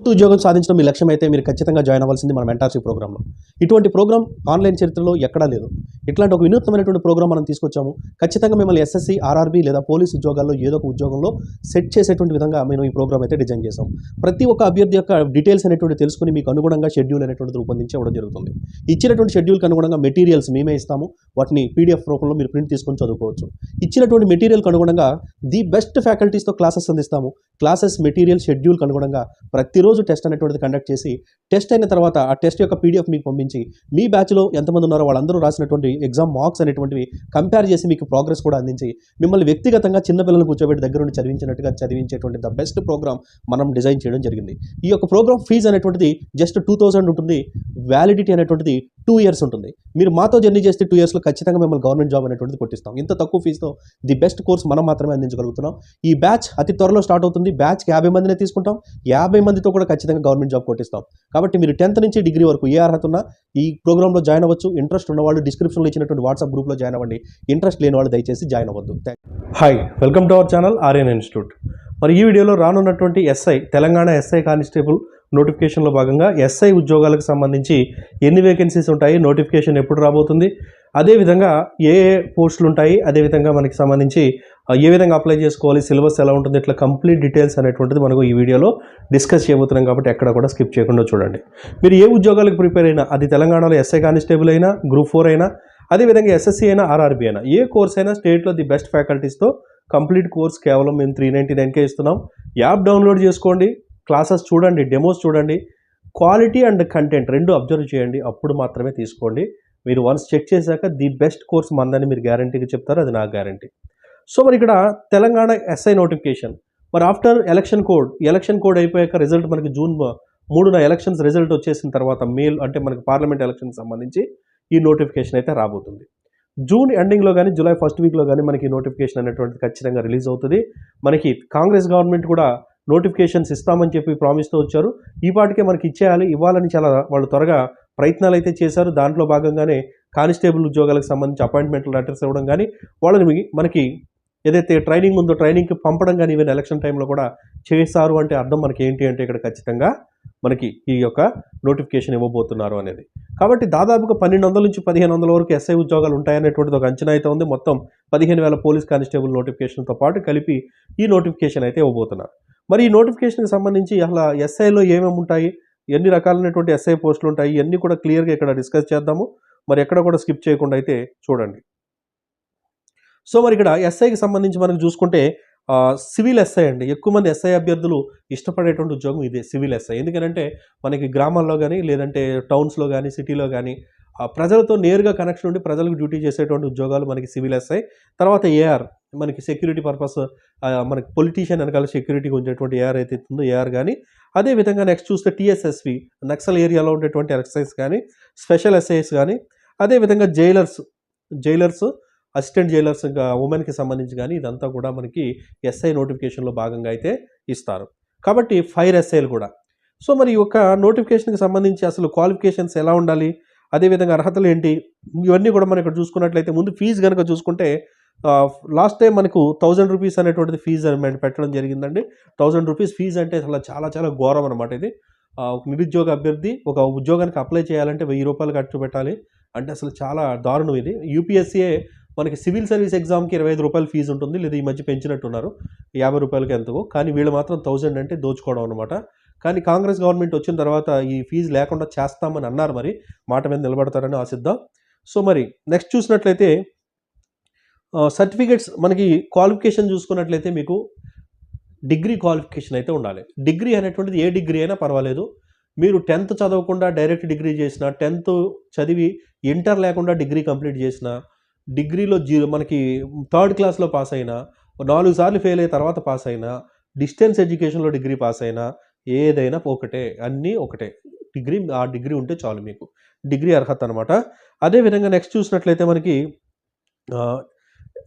ఉద్యోగం సాధించడం మీ లక్ష్యం అయితే మీరు ఖచ్చితంగా జాయిన్ అవ్వాల్సింది మన మెంటార్షిప్ ప్రోగ్రామ్లో. ఇటువంటి ప్రోగ్రామ్ ఆన్లైన్ చరిత్రలో ఎక్కడా లేదు. ఇట్లాంటి ఒక వినూత్నమైనటువంటి ప్రోగ్రామ్ మనం తీసుకొచ్చాము. ఖచ్చితంగా మిమ్మల్ని ఎస్ఎస్సి, ఆర్ఆర్బీ లేదా పోలీస్ ఉద్యోగాల్లో ఏదో ఒక ఉద్యోగంలో సెట్ చేసేటువంటి విధంగా మేము ఈ ప్రోగ్రామ్ అయితే డిజైన్ చేసాం. ప్రతి ఒక్క అభ్యర్థి యొక్క డీటెయిల్స్ అనేటువంటి తెలుసుకుని మీకు అనుగుణంగా షెడ్యూల్ అనేటువంటిది రూపొందించి ఇవ్వడం జరుగుతుంది. ఇచ్చినటువంటి షెడ్యూల్కి అనుగుణంగా మెటీరియల్స్ మేమే ఇస్తాము. వాటిని పీడిఎఫ్ రూపంలో మీరు ప్రింట్ తీసుకొని చదువుకోవచ్చు. ఇచ్చినటువంటి మెటీరియల్కి అనుగుణంగా ది బెస్ట్ ఫ్యాకల్టీస్తో క్లాసెస్ అందిస్తాము. క్లాసెస్ మెటీరియల్ షెడ్యూల్కి అనుగుణంగా ప్రతిరోజు టెస్ట్ అనేటువంటిది కండక్ట్ చేసి టెస్ట్ అయిన తర్వాత ఆ టెస్ట్ యొక్క పీడిఎఫ్ మీకు పంపించి మీ బ్యాచ్లో ఎంతమంది ఉన్నారో వాళ్ళందరూ రాసినటువంటి ఎగ్జామ్ మార్క్స్ అనేటువంటివి కంపేర్ చేసి మీకు ప్రోగ్రెస్ కూడా అందించి మిమ్మల్ని వ్యక్తిగతంగా చిన్నపిల్లలను కూర్చోబెట్టి దగ్గర నుండి చదివించినట్టుగా చదివించేటువంటి ద బెస్ట్ ప్రోగ్రామ్ మనం డిజైన్ చేయడం జరిగింది. ఈ యొక్క ప్రోగ్రామ్ ఫీజు అనేటువంటిది జస్ట్ 2000 ఉంటుంది. వ్యాలిడిటీ అనేటువంటిది 2 years ఉంటుంది. మీరు మాతో జర్నీ చేస్తే 2 yearsలో ఖచ్చితంగా మిమ్మల్ని గవర్నమెంట్ జాబ్ అనేటువంటిది కొట్టిస్తాం. ఇంత తక్కువ ఫీజుతో ది బెస్ట్ కోర్స్ మనం మాత్రమే అందించగలుగుతున్నాం. ఈ బ్యాచ్ అతి త్వరలో స్టార్ట్ అవుతుంది. బ్యాచ్కి 50 మందినే తీసుకుంటాం. 50 మందితో కూడా ఖచ్చితంగా గవర్నమెంట్ జాబ్ కొట్టిస్తాం. కాబట్టి మీరు 10th నుంచి డిగ్రీ వరకు ఏ అర్హత ఉన్నా ఈ ప్రోగ్రామ్లో జాయిన్ అవ్వచ్చు. ఇంట్రెస్ట్ ఉన్నవాళ్ళు డిస్క్రిప్షన్లో ఇచ్చినటువంటి వాట్సాప్ గ్రూప్లో జాయిన్ అవ్వండి. ఇంట్రెస్ట్ లేని వాళ్ళు దయచేసి జాయిన్ అవ్వద్దు. Hi, welcome to our channel Aryan institute. మరి ఈ వీడియోలో రానున్నటువంటి తెలంగాణ ఎస్ఐ కానిస్టేబుల్ నోటిఫికేషన్లో భాగంగా ఎస్ఐ ఉద్యోగాలకు సంబంధించి ఎన్ని వేకెన్సీస్ ఉంటాయి, నోటిఫికేషన్ ఎప్పుడు రాబోతుంది, అదేవిధంగా ఏ పోస్టులు ఉంటాయి, అదేవిధంగా మనకి సంబంధించి ఏ విధంగా అప్లై చేసుకోవాలి, సిలబస్ ఎలా ఉంటుంది, ఇట్లా కంప్లీట్ డీటెయిల్స్ అనేటువంటిది మనకు ఈ వీడియోలో డిస్కస్ చేయబోతున్నాం. కాబట్టి ఎక్కడ కూడా స్కిప్ చేయకుండా చూడండి. మీరు ఏ ఉద్యోగాలకు ప్రిపేర్ అయినా, అది తెలంగాణలో ఎస్ఐ కానిస్టేబుల్ అయినా, గ్రూప్ 4 అయినా, అదేవిధంగా ఎస్ఎస్సి అయినా, ఆర్ఆర్బీ అయినా, ఏ కోర్స్ అయినా స్టేట్లో ది బెస్ట్ ఫ్యాకల్టీస్తో కంప్లీట్ కోర్స్ కేవలం మేము 399కే ఇస్తున్నాం. యాప్ డౌన్లోడ్ చేసుకోండి, క్లాసెస్ చూడండి, డెమోస్ చూడండి, క్వాలిటీ అండ్ కంటెంట్ రెండు అబ్జర్వ్ చేయండి. అప్పుడు మాత్రమే తీసుకోండి. మీరు వన్స్ చెక్ చేశాక ది బెస్ట్ కోర్స్ మందని మీరు గ్యారంటీగా చెప్తారు, అది నా గ్యారంటీ. సో మరి ఇక్కడ తెలంగాణ ఎస్ఐ నోటిఫికేషన్, మరి ఆఫ్టర్ ఎలక్షన్ కోడ్ అయిపోయాక రిజల్ట్ మనకి June 3న ఎలక్షన్స్ రిజల్ట్ వచ్చేసిన తర్వాత అంటే మనకి పార్లమెంట్ ఎలక్షన్కి సంబంధించి ఈ నోటిఫికేషన్ అయితే రాబోతుంది. జూన్ ఎండింగ్లో కానీ జూలై ఫస్ట్ వీక్లో కానీ మనకి నోటిఫికేషన్ అనేటువంటిది ఖచ్చితంగా రిలీజ్ అవుతుంది. మనకి కాంగ్రెస్ గవర్నమెంట్ కూడా నోటిఫికేషన్స్ ఇస్తామని చెప్పి ప్రామిస్తో వచ్చారు. ఈ పాటికే మనకి ఇవ్వాలని చాలా వాళ్ళు త్వరగా ప్రయత్నాలు అయితే చేశారు. దాంట్లో భాగంగానే కానిస్టేబుల్ ఉద్యోగాలకు సంబంధించి అపాయింట్మెంట్ లెటర్స్ ఇవ్వడం కానీ, వాళ్ళని మనకి ఏదైతే ట్రైనింగ్ ఉందో ట్రైనింగ్కి పంపడం కానీ ఈవెన్ ఎలక్షన్ టైంలో కూడా చేశారు. అంటే అర్థం మనకి ఏంటి అంటే ఇక్కడ ఖచ్చితంగా మనకి ఈ యొక్క నోటిఫికేషన్ ఇవ్వబోతున్నారు అనేది. కాబట్టి దాదాపుగా 1200 నుంచి 1500 వరకు ఎస్ఐ ఉద్యోగాలు ఉంటాయనేటువంటిది ఒక అంచనా అయితే ఉంది. మొత్తం 15,000 పోలీస్ కానిస్టేబుల్ నోటిఫికేషన్తో పాటు కలిపి ఈ నోటిఫికేషన్ అయితే ఇవ్వబోతున్నారు. మరి ఈ నోటిఫికేషన్కి సంబంధించి అసలు ఎస్ఐలో ఏమేమి ఉంటాయి, ఎన్ని రకాలైనటువంటి ఎస్ఐ పోస్టులు ఉంటాయి, ఇవన్నీ కూడా క్లియర్గా ఇక్కడ డిస్కస్ చేద్దాము. మరి ఎక్కడ కూడా స్కిప్ చేయకుండా అయితే చూడండి. సో మరి ఇక్కడ ఎస్ఐకి సంబంధించి మనకు చూసుకుంటే సివిల్ ఎస్ఐ అండి. ఎక్కువ మంది ఎస్ఐ అభ్యర్థులు ఇష్టపడేటువంటి ఉద్యోగం ఇదే, సివిల్ ఎస్ఐ. ఎందుకంటే మనకి గ్రామాల్లో కానీ, లేదంటే టౌన్స్లో కానీ, సిటీలో కానీ ప్రజలతో నేరుగా కనెక్షన్ ఉండి ప్రజలకు డ్యూటీ చేసేటువంటి ఉద్యోగాలు మనకి సివిల్ ఎస్ఐ. తర్వాత ఏఆర్, మనకి సెక్యూరిటీ పర్పస్, మనకి పొలిటీషియన్ వెనకాల సెక్యూరిటీకి ఉండేటువంటి ఏఆర్ అయితే ఉందో ఏఆర్ కానీ, అదేవిధంగా నెక్స్ట్ చూస్తే టీఎస్ఎస్వి, నక్సల్ ఏరియాలో ఉండేటువంటి ఎస్ఐస్ కానీ, స్పెషల్ ఎస్ఐస్ కానీ, అదేవిధంగా జైలర్స్, అసిస్టెంట్ జైలర్స్, ఇంకా ఉమెన్కి సంబంధించి కానీ ఇదంతా కూడా మనకి ఎస్ఐ నోటిఫికేషన్లో భాగంగా అయితే ఇస్తారు. కాబట్టి ఫైర్ ఎస్ఐలు కూడా. సో మరి ఈ యొక్క నోటిఫికేషన్కి సంబంధించి అసలు క్వాలిఫికేషన్స్ ఎలా ఉండాలి, అదేవిధంగా అర్హతలు ఏంటి, ఇవన్నీ కూడా మనం ఇక్కడ చూసుకున్నట్లయితే ముందు ఫీజు కనుక చూసుకుంటే లాస్ట్ టైం మనకు 1000 రూపీస్ అనేటువంటిది ఫీజు పెట్టడం జరిగిందండి. 1000 రూపీస్ ఫీజు అంటే అసలు చాలా చాలా ఘోరం అనమాట ఇది. ఒక నిరుద్యోగ అభ్యర్థి ఒక ఉద్యోగానికి అప్లై చేయాలంటే 1000 రూపాయలు ఖర్చు పెట్టాలి. అంటే అసలు చాలా దారుణం ఇది. యూపీఎస్సీఏ మనకి సివిల్ సర్వీస్ ఎగ్జామ్కి 25 రూపాయలు ఫీజు ఉంటుంది, లేదా ఈ మధ్య పెంచినట్టున్నారు 50 రూపాయలకి ఎంతకో. కానీ వీళ్ళు మాత్రం 1000 అంటే దోచుకోవడం అనమాట. కానీ కాంగ్రెస్ గవర్నమెంట్ వచ్చిన తర్వాత ఈ ఫీజు లేకుండా చేస్తామని అన్నారు. మరి మాట మీద నిలబడతారని ఆశిద్దాం. సో మరి నెక్స్ట్ చూసినట్లయితే సర్టిఫికేట్స్, మనకి క్వాలిఫికేషన్ చూసుకున్నట్లయితే మీకు డిగ్రీ క్వాలిఫికేషన్ అయితే ఉండాలి. డిగ్రీ అనేటువంటిది ఏ డిగ్రీ అయినా పర్వాలేదు. మీరు 10th చదవకుండా డైరెక్ట్ డిగ్రీ చేసిన, 10th చదివి ఇంటర్ లేకుండా డిగ్రీ కంప్లీట్ చేసిన, డిగ్రీలో మనకి 3rd క్లాస్లో పాస్ అయినా, 4 సార్లు ఫెయిల్ అయిన తర్వాత పాస్ అయినా, డిస్టెన్స్ ఎడ్యుకేషన్లో డిగ్రీ పాస్ అయినా, ఏదైనా ఒకటే, అన్నీ ఒకటే. ఆ డిగ్రీ ఉంటే చాలు మీకు, డిగ్రీ అర్హత అనమాట. అదేవిధంగా నెక్స్ట్ చూసినట్లయితే మనకి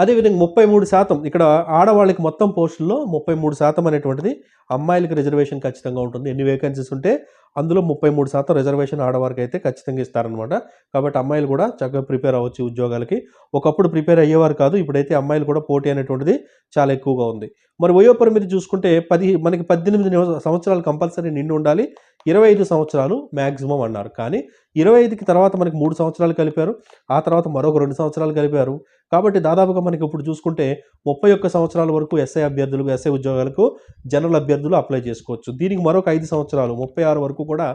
అదేవిధంగా 33% ఇక్కడ ఆడవాళ్ళకి మొత్తం పోస్టుల్లో 33% అనేటువంటిది అమ్మాయిలకి రిజర్వేషన్ ఖచ్చితంగా ఉంటుంది. ఎన్ని వేకెన్సీస్ ఉంటే అందులో 33% రిజర్వేషన్ ఆడవారికి అయితే ఖచ్చితంగా ఇస్తారనమాట. కాబట్టి అమ్మాయిలు కూడా చక్కగా ప్రిపేర్ అవ్వచ్చు ఉద్యోగాలకి. ఒకప్పుడు ప్రిపేర్ అయ్యేవారు కాదు. ఇప్పుడైతే అమ్మాయిలు కూడా పోటీ అనేటువంటిది చాలా ఎక్కువగా ఉంది. మరి వయోపరిమితి చూసుకుంటే మనకి 18 సంవత్సరాలు కంపల్సరీ నిండి ఉండాలి. 25 సంవత్సరాలు మాక్సిమం అన్నారు. కానీ 25కి తర్వాత మనకి 3 సంవత్సరాలు కలిపారు. ఆ తర్వాత మరొక 2 సంవత్సరాలు కలిపారు. కాబట్టి దాదాపుగా మనకి ఇప్పుడు చూసుకుంటే 31 సంవత్సరాల వరకు ఎస్ఐ ఉద్యోగాలకు జనరల్ అభ్యర్థులు అప్లై చేసుకోవచ్చు. దీనికి మరొక 5 సంవత్సరాలు 36 వరకు కూడా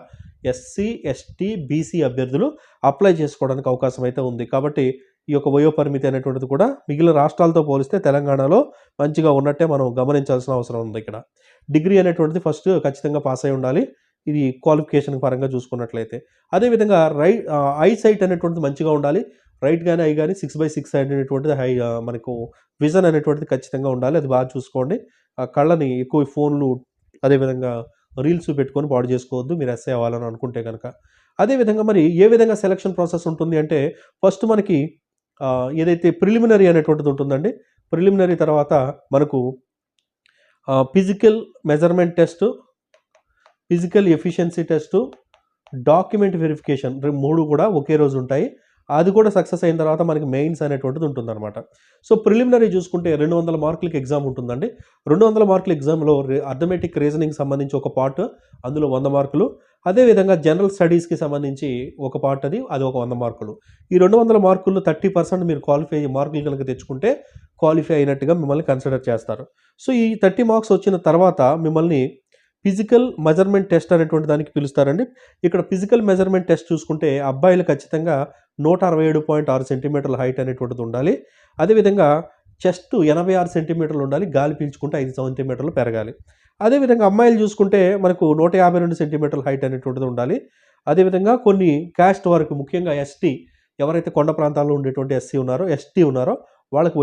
ఎస్సీ, ఎస్టీ, బీసీ అభ్యర్థులు అప్లై చేసుకోవడానికి అవకాశం అయితే ఉంది. కాబట్టి ఈ యొక్క వయోపరిమితి అనేటువంటిది కూడా మిగిలిన రాష్ట్రాలతో పోలిస్తే తెలంగాణలో మంచిగా ఉన్నట్టే మనం గమనించాల్సిన అవసరం ఉంది ఇక్కడ. డిగ్రీ అనేటువంటిది ఫస్ట్ ఖచ్చితంగా పాస్ అయి ఉండాలి. ఇది క్వాలిఫికేషన్ పరంగా చూసుకున్నట్లయితే. అదేవిధంగా ఐ సైట్ అనేటువంటిది మంచిగా ఉండాలి. రైట్ గాని, ఐ గాని 6/6 అనేటువంటిది మనకు విజన్ అనేటువంటిది ఖచ్చితంగా ఉండాలి. అది బాగా చూసుకోండి. కళ్ళని ఎక్కువ ఫోన్లు అదేవిధంగా రీల్స్ పెట్టుకొని పాడు చేసుకోవద్దు మీరు ఎస్ఐ అవ్వాలని అనుకుంటే గనక. అదేవిధంగా మరి ఏ విధంగా సెలక్షన్ ప్రాసెస్ ఉంటుంది అంటే ఫస్ట్ మనకి ఏదైతే ప్రిలిమినరీ అనేటువంటిది ఉంటుందండి. ప్రిలిమినరీ తర్వాత మనకు physical measurement test, physical efficiency test, document verification 3 కూడా ఒకే రోజు ఉంటాయి. అది కూడా సక్సెస్ అయిన తర్వాత మనకి మెయిన్స్ అనేటువంటిది ఉంటుందన్నమాట. సో ప్రిలిమినరీ చూసుకుంటే 200 మార్కులకి ఎగ్జామ్ ఉంటుందండి. 200 మార్కుల ఎగ్జామ్‌లో అర్థమెటిక్ రీజనింగ్ సంబంధించి ఒక పార్ట్, అందులో 100 మార్కులు. అదేవిధంగా జనరల్ స్టడీస్‌కి సంబంధించి ఒక పార్ట్ అది ఒక 100 మార్కులు. ఈ 200 మార్కుల్లో 30% మీరు మార్కులు కనుక తెచ్చుకుంటే క్వాలిఫై అయినట్టుగా మిమ్మల్ని కన్సిడర్ చేస్తారు. సో ఈ 30 మార్క్స్ వచ్చిన తర్వాత మిమ్మల్ని ఫిజికల్ మెజర్మెంట్ టెస్ట్ అనేటువంటి దానికి పిలుస్తారండి. ఇక్కడ ఫిజికల్ మెజర్మెంట్ టెస్ట్ చూసుకుంటే అబ్బాయిలు ఖచ్చితంగా 167.6 సెంటీమీటర్ల హైట్ అనేటువంటిది ఉండాలి. అదేవిధంగా చెస్ట్ 86 సెంటీమీటర్లు ఉండాలి. గాలి పీల్చుకుంటే 5 సెంటీమీటర్లు పెరగాలి. అదేవిధంగా అమ్మాయిలు చూసుకుంటే మనకు 152 సెంటీమీటర్ల హైట్ అనేటువంటిది ఉండాలి. అదేవిధంగా కొన్ని కాస్ట్ వరకు ముఖ్యంగా ఎస్టీ ఎవరైతే కొండ ప్రాంతాల్లో ఉండేటువంటి ఎస్టీ ఉన్నారో వాళ్ళకి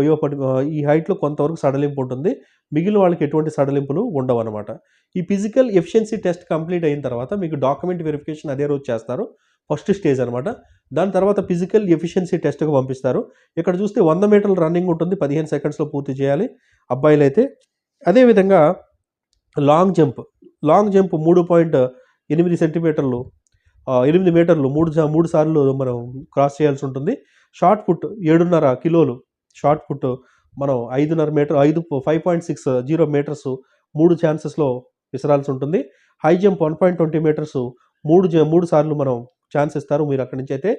ఈ హైట్‌లో కొంతవరకు సడలింపు ఉంటుంది. మిగిలిన వాళ్ళకి ఎటువంటి సడలింపులు ఉండవనమాట. ఈ ఫిజికల్ ఎఫిషియన్సీ టెస్ట్ కంప్లీట్ అయిన తర్వాత మీకు డాక్యుమెంట్ వెరిఫికేషన్ అదే రోజు చేస్తారు. ఫస్ట్ స్టేజ్ అనమాట. దాని తర్వాత ఫిజికల్ ఎఫిషియన్సీ టెస్ట్‌కి పంపిస్తారు. ఇక్కడ చూస్తే 100 మీటర్ల రన్నింగ్ ఉంటుంది. 15 సెకండ్స్‌లో పూర్తి చేయాలి అబ్బాయిలైతే. అదేవిధంగా లాంగ్ జంప్ 3.8 సెంటీమీటర్లు 8 మీటర్లు 3 సార్లు మనం క్రాస్ చేయాల్సి ఉంటుంది. షార్ట్ పుట్ 7.5 కిలోలు షార్ట్ పుట్ మనం 5.60 మీటర్స్ 3 ఛాన్సెస్‌లో విసరాల్సి ఉంటుంది. హై జంప్ 1.20 మీటర్స్ 3 సార్లు మనం ఛాన్స్ ఇస్తారు. మీరు అక్కడి నుంచి అయితే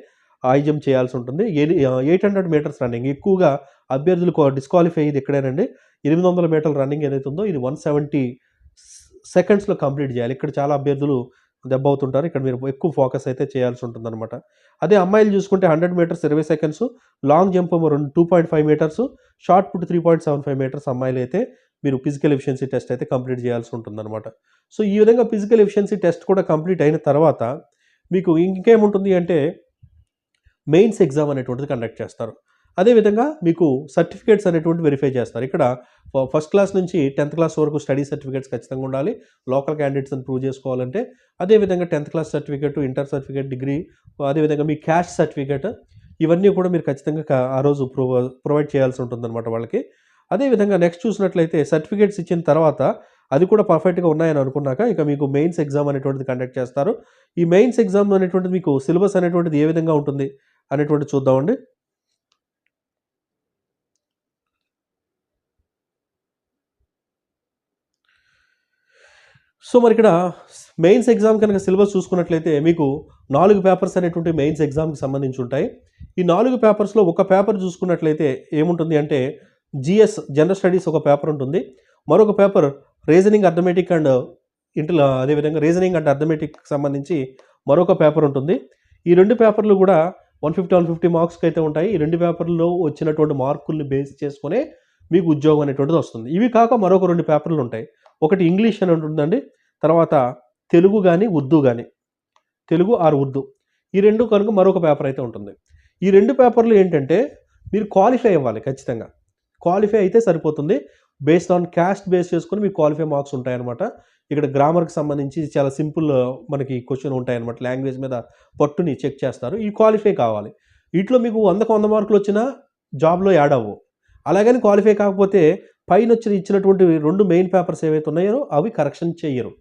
హై జంప్ చేయాల్సి ఉంటుంది. 800 మీటర్స్ రన్నింగ్ ఎక్కువగా అభ్యర్థులు డిస్క్వాలిఫై అయ్యేది ఎక్కడేనండి 800 మీటర్ల రన్నింగ్ ఏదైతే ఉందో ఇది 170 సెకండ్స్‌లో కంప్లీట్ చేయాలి. ఇక్కడ చాలా అభ్యర్థులు దెబ్బవుతుంటారు. ఇక్కడ మీరు ఎక్కువ ఫోకస్ అయితే చేయాల్సి ఉంటుందన్నమాట. అదే అమ్మాయిలు చూసుకుంటే 100 metres 20 seconds, long jump 2.5 metres, shot put 3.75 metres అమ్మాయిలైతే మీరు ఫిజికల్ ఎఫిషియన్సీ టెస్ట్ అయితే కంప్లీట్ చేయాల్సి ఉంటుందన్నమాట. సో ఈ విధంగా ఫిజికల్ ఎఫిషియన్సీ టెస్ట్ కూడా కంప్లీట్ అయిన తర్వాత మీకు ఇంకేముంటుంది అంటే మెయిన్స్ ఎగ్జామ్ అనేటువంటిది కండక్ట్ చేస్తారు. అదేవిధంగా మీకు సర్టిఫికేట్స్ అనేటువంటివి వెరిఫై చేస్తారు. ఇక్కడ ఫస్ట్ క్లాస్ నుంచి 10th క్లాస్ వరకు స్టడీ సర్టిఫికేట్స్ ఖచ్చితంగా ఉండాలి. లోకల్ క్యాండిడేట్స్‌ని ప్రూవ్ చేసుకోవాలంటే. అదేవిధంగా 10th class certificate, inter certificate, degree, అదేవిధంగా మీ క్యాస్ట్ సర్టిఫికేట్ ఇవన్నీ కూడా మీరు ఖచ్చితంగా ఆ రోజు ప్రొవైడ్ చేయాల్సి ఉంటుందన్నమాట వాళ్ళకి. అదేవిధంగా నెక్స్ట్ చూసినట్లయితే సర్టిఫికేట్స్ ఇచ్చిన తర్వాత అది కూడా పర్ఫెక్ట్‌గా ఉన్నాయని అనుకున్నాక ఇక మీకు మెయిన్స్ ఎగ్జామ్ అనేటువంటిది కండక్ట్ చేస్తారు. ఈ మెయిన్స్ ఎగ్జామ్ అనేటువంటిది మీకు సిలబస్ అనేటువంటిది ఏ విధంగా ఉంటుంది అనేటువంటిది చూద్దామండి. సో మరి ఇక్కడ మెయిన్స్ ఎగ్జామ్ కనుక సిలబస్ చూసుకున్నట్లయితే మీకు 4 పేపర్స్ అనేటువంటి మెయిన్స్ ఎగ్జామ్‌కి సంబంధించి ఉంటాయి. ఈ 4 పేపర్స్‌లో ఒక పేపర్ చూసుకున్నట్లయితే ఏముంటుంది అంటే జీఎస్ జనరల్ స్టడీస్ ఒక పేపర్ ఉంటుంది. మరొక పేపర్ రీజనింగ్, అర్థమెటిక్ అండ్ అదేవిధంగా రీజనింగ్ అండ్ అర్థమెటిక్‌కి సంబంధించి మరొక పేపర్ ఉంటుంది. ఈ 2 పేపర్లు కూడా 150 మార్క్స్‌కి అయితే ఉంటాయి. ఈ 2 పేపర్‌లో వచ్చినటువంటి మార్కుల్ని బేస్ చేసుకునే మీకు ఉద్యోగం అనేటువంటిది వస్తుంది. ఇవి కాక మరొక 2 పేపర్లు ఉంటాయి. ఒకటి ఇంగ్లీష్ అని ఉంటుందండి. తర్వాత తెలుగు గాని, ఉర్దూ గాని. తెలుగు ఆర్ ఉర్దూ. ఈ 2 కనుక మరొక పేపర్ అయితే ఉంటుంది. ఈ 2 పేపర్లు ఏంటంటే మీరు క్వాలిఫై అవ్వాలి ఖచ్చితంగా. క్వాలిఫై అయితే సరిపోతుంది. బేస్డ్ ఆన్ క్యాస్ట్ బేస్ చేసుకొని మీకు క్వాలిఫై మార్క్స్ ఉంటాయన్నమాట. ఇక్కడ గ్రామర్‌కి సంబంధించి చాలా సింపుల్ మనకి క్వెషన్ ఉంటాయన్నమాట. లాంగ్వేజ్ మీద పట్టుని చెక్ చేస్తారు. ఈ క్వాలిఫై కావాలి. వీటిలో మీకు 100కి 100 మార్కులు వచ్చినా జాబ్‌లో యాడ్ అవ్వవు. అలాగని క్వాలిఫై కాకపోతే పైనొచ్చిన ఇచ్చినటువంటి 2 మెయిన్ పేపర్స్ ఏవైతే ఉన్నాయో అవి కరెక్షన్ చెయ్యరు.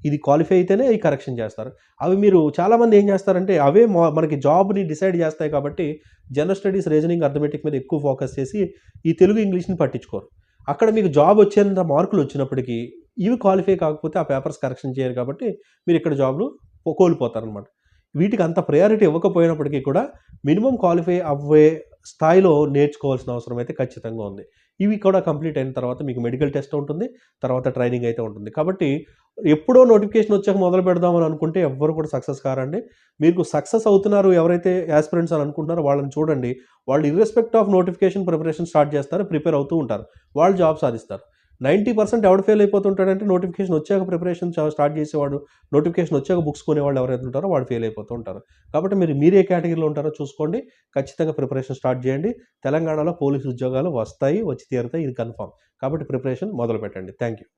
ఇది క్వాలిఫై అయితేనే ఈ కరెక్షన్ చేస్తారు. అవి మీరు చాలామంది ఏం చేస్తారంటే అవే మనకి జాబ్‌ని డిసైడ్ చేస్తాయి కాబట్టి జనరల్ స్టడీస్, రీజనింగ్, అర్థమెటిక్ మీద ఎక్కువ ఫోకస్ చేసి ఈ తెలుగు, ఇంగ్లీష్‌ని పట్టించుకోరు. అక్కడ మీకు జాబ్ వచ్చేంత మార్కులు వచ్చినప్పటికీ ఇవి క్వాలిఫై కాకపోతే ఆ పేపర్స్ కరెక్షన్ చేయరు కాబట్టి మీరు ఇక్కడ జాబ్‌లు కోల్పోతారనమాట. వీటికి అంత ప్రయారిటీ ఇవ్వకపోయినప్పటికీ కూడా మినిమమ్ క్వాలిఫై అవ్వే స్థాయిలో నేర్చుకోవాల్సిన అవసరం అయితే ఖచ్చితంగా ఉంది. ఇవి కూడా కంప్లీట్ అయిన తర్వాత మీకు మెడికల్ టెస్ట్ ఉంటుంది. తర్వాత ట్రైనింగ్ అయితే ఉంటుంది. కాబట్టి ఎప్పుడో నోటిఫికేషన్ వచ్చాక మొదలు పెడదామని అనుకుంటే ఎవ్వరు కూడా సక్సెస్ కారండి. మీకు సక్సెస్ అవుతున్నారు ఎవరైతే యాస్పిరెంట్స్ అని అనుకుంటున్నారో వాళ్ళని చూడండి. వాళ్ళు ఇర్రెస్పెక్ట్ ఆఫ్ నోటిఫికేషన్ ప్రిపరేషన్ స్టార్ట్ చేస్తారు. ప్రిపేర్ అవుతూ ఉంటారు. వాళ్ళు జాబ్ సాధిస్తారు. 90% ఎవడు ఫెయిల్ అయిపోతుంటాడంటే నోటిఫికేషన్ వచ్చాక ప్రిపరేషన్ స్టార్ట్ చేసేవాడు, నోటిఫికేషన్ వచ్చాక బుక్స్ కొనేవాళ్ళు ఎవరైతే ఉంటారో వాళ్ళు ఫెయిల్ అయిపోతూ ఉంటారు. కాబట్టి మీరు ఏ కేటగిరీలో ఉంటారో చూసుకోండి. ఖచ్చితంగా ప్రిపరేషన్ స్టార్ట్ చేయండి. తెలంగాణలో పోలీసు ఉద్యోగాలు వస్తాయి, వచ్చి తీరుతాయి. ఇది కన్ఫర్మ్. కాబట్టి ప్రిపరేషన్ మొదలుపెట్టండి. Thank you.